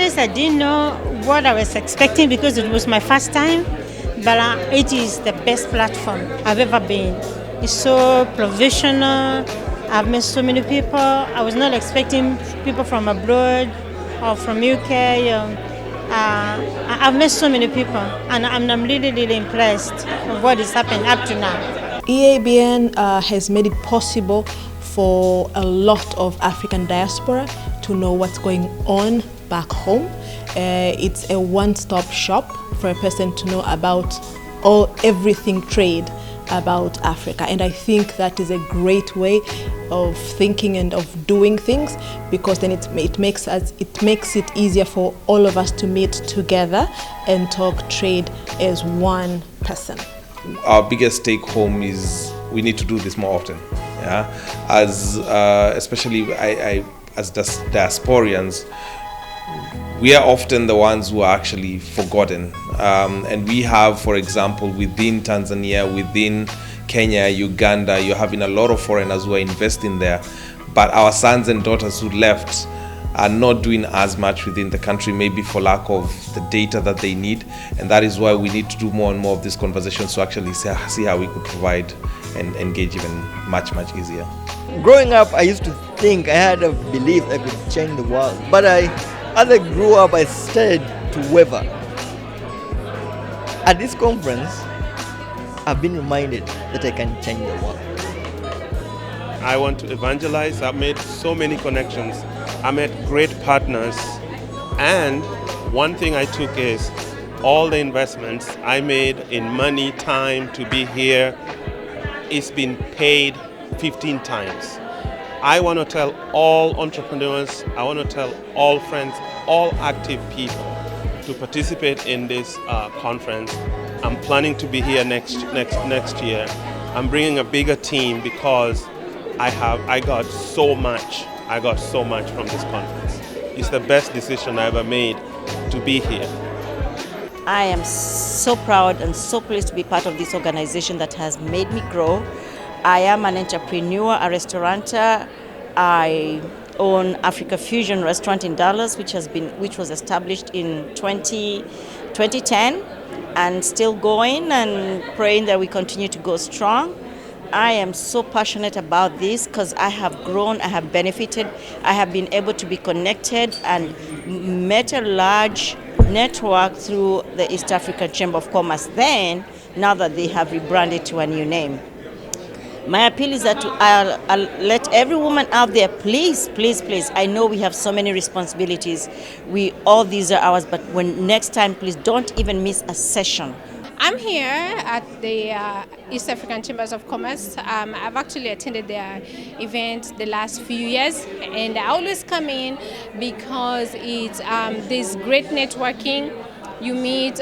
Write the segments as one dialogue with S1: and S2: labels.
S1: honest, I didn't know what I was expecting because it was my first time, but it is the best platform I've ever been. It's so professional. I've met so many people. I was not expecting people from abroad or from UK. I've met so many people, and I'm really, really impressed with what is happening up to now.
S2: EABN has made it possible for a lot of African diaspora to know what's going on back home. It's a one-stop shop for a person to know about everything trade about Africa, and I think that is a great way of thinking and of doing things, because then it makes it easier for all of us to meet together and talk trade as one person.
S3: Our biggest take home is we need to do this more often. Yeah, as especially as diasporians, we are often the ones who are actually forgotten. And we have, for example, within Tanzania, within Kenya, Uganda, you're having a lot of foreigners who are investing there, but our sons and daughters who left are not doing as much within the country, maybe for lack of the data that they need. And that is why we need to do more and more of these conversations to actually see how we could provide and engage even much, much easier.
S4: Growing up, I used to think I had a belief I could change the world, but as I grew up, I started to waver. At this conference, I've been reminded that I can change the world.
S5: I want to evangelize. I've made so many connections. I met great partners. And one thing I took is all the investments I made in money, time to be here, it's been paid 15 times. I want to tell all entrepreneurs, I want to tell all friends, all active people to participate in this conference. I'm planning to be here next year. I'm bringing a bigger team because I got so much from this conference. It's the best decision I ever made to be here.
S6: I am so proud and so pleased to be part of this organization that has made me grow. I am an entrepreneur, a restaurateur. I own Africa Fusion restaurant in Dallas, which was established in 2010 and still going, and praying that we continue to go strong. I am so passionate about this because I have grown, I have benefited, I have been able to be connected and met a large network through the East African Chamber of Commerce now that they have rebranded to a new name. My appeal is that I'll let every woman out there, please, please, please. I know we have so many responsibilities. All these are ours, but next time, please don't even miss a session.
S7: I'm here at the East African Chambers of Commerce. I've actually attended their event the last few years, and I always come in because there's great networking. You meet,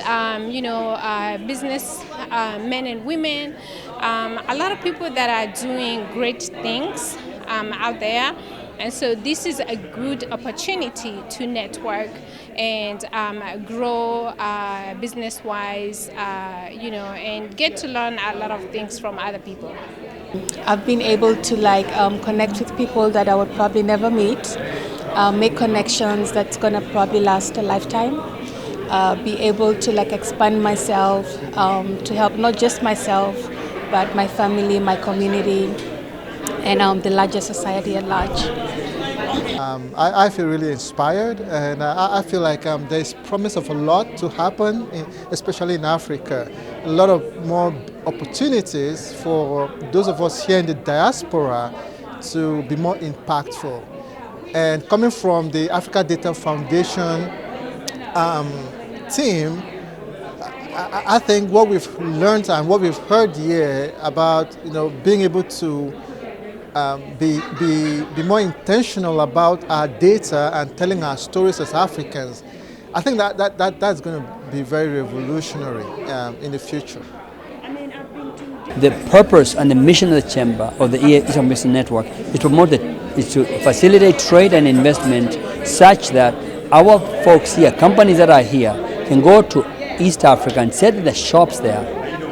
S7: business men and women, a lot of people that are doing great things out there. And so this is a good opportunity to network and grow business-wise, and get to learn a lot of things from other people.
S8: I've been able to connect with people that I would probably never meet, make connections that's gonna probably last a lifetime. Be able to expand myself to help not just myself, but my family, my community, and the larger society at large.
S9: I feel really inspired, and I feel like there's promise of a lot to happen, especially in Africa. A lot of more opportunities for those of us here in the diaspora to be more impactful. And coming from the Africa Data Foundation team, I think what we've learned and what we've heard here about being able to be more intentional about our data and telling our stories as Africans, I think that's going to be very revolutionary in the future.
S10: The purpose and the mission of the Chamber of the EABN Network is to facilitate trade and investment such that our folks here, companies that are here, can go to East Africa and set the shops there,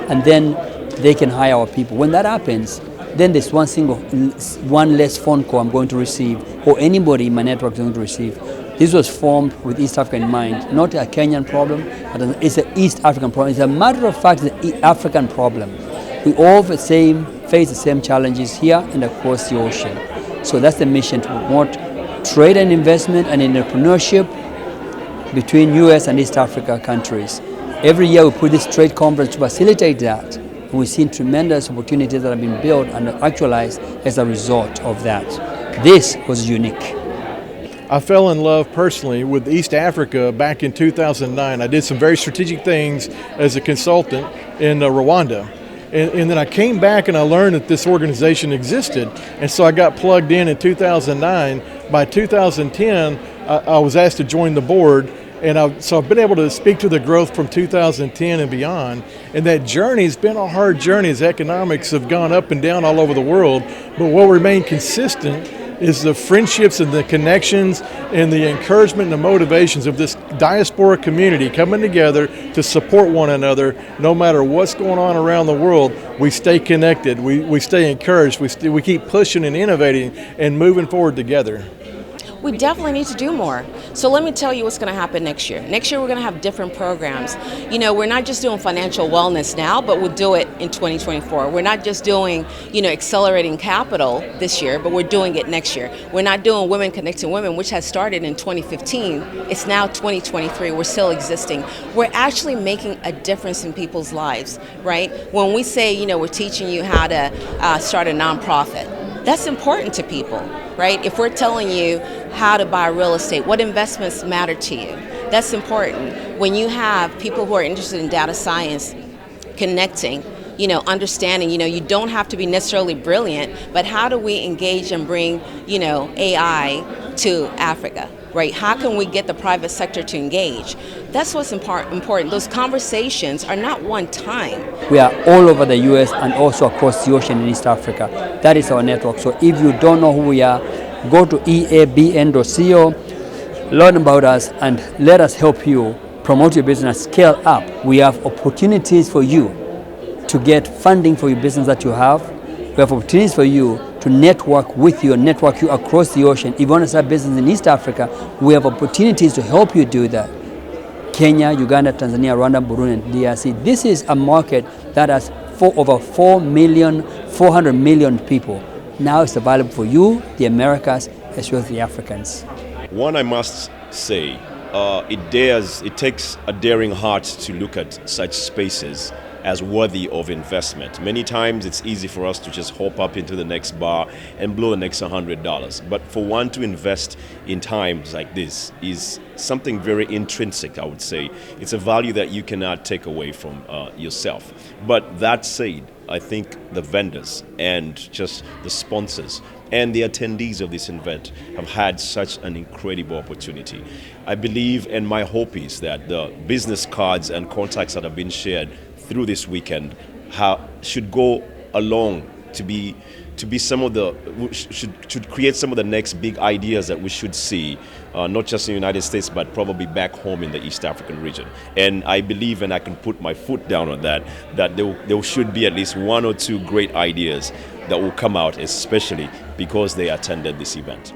S10: and then they can hire our people. When that happens, then there's one less phone call I'm going to receive, or anybody in my network is going to receive, This was formed with East Africa in mind, not a Kenyan problem, but it's an East African problem. It's a matter of fact, it's an African problem. We all face the same challenges here and across the ocean. So that's the mission, to promote trade and investment and entrepreneurship between US and East Africa countries. Every year we put this trade conference to facilitate that. And we've seen tremendous opportunities that have been built and actualized as a result of that. This was unique.
S11: I fell in love personally with East Africa back in 2009. I did some very strategic things as a consultant in Rwanda. And then I came back and I learned that this organization existed. And so I got plugged in 2009. By 2010, I was asked to join the board. And so I've been able to speak to the growth from 2010 and beyond. And that journey has been a hard journey as economics have gone up and down all over the world. But what remained consistent is the friendships and the connections and the encouragement and the motivations of this diaspora community coming together to support one another. No matter what's going on around the world, we stay connected, we stay encouraged, we keep pushing and innovating and moving forward together.
S12: We definitely need to do more. So let me tell you what's going to happen next year. Next year we're going to have different programs. You know, we're not just doing financial wellness now, but we'll do it in 2024. We're not just doing, accelerating capital this year, but we're doing it next year. We're not doing Women Connecting Women, which has started in 2015. It's now 2023. We're still existing. We're actually making a difference in people's lives, right? When we say, we're teaching you how to start a nonprofit, that's important to people, right? If we're telling you how to buy real estate, what investments matter to you, that's important. When you have people who are interested in data science connecting, understanding, you don't have to be necessarily brilliant, but how do we engage and bring, AI to Africa, right? How can we get the private sector to engage? That's what's important. Those conversations are not one time.
S10: We are all over the US and also across the ocean in East Africa. That is our network. So if you don't know who we are, go to EABN.co, learn about us, and let us help you promote your business, scale up. We have opportunities for you to get funding for your business that you have. We have opportunities for you to network with you and network you across the ocean. If you want to start business in East Africa, we have opportunities to help you do that. Kenya, Uganda, Tanzania, Rwanda, Burundi, and DRC. This is a market that has over 400 million people. Now it's available for you, the Americas, as well as the Africans.
S13: One, I must say, it takes a daring heart to look at such spaces as worthy of investment. Many times it's easy for us to just hop up into the next bar and blow the next $100. But for one to invest in times like this is something very intrinsic, I would say. It's a value that you cannot take away from yourself. But that said, I think the vendors and just the sponsors and the attendees of this event have had such an incredible opportunity. I believe, and my hope is that the business cards and contacts that have been shared through this weekend should go along to be some of the should create some of the next big ideas that we should see, not just in the United States but probably back home in the East African region. And I believe, and I can put my foot down on that there should be at least one or two great ideas that will come out, especially because they attended this event.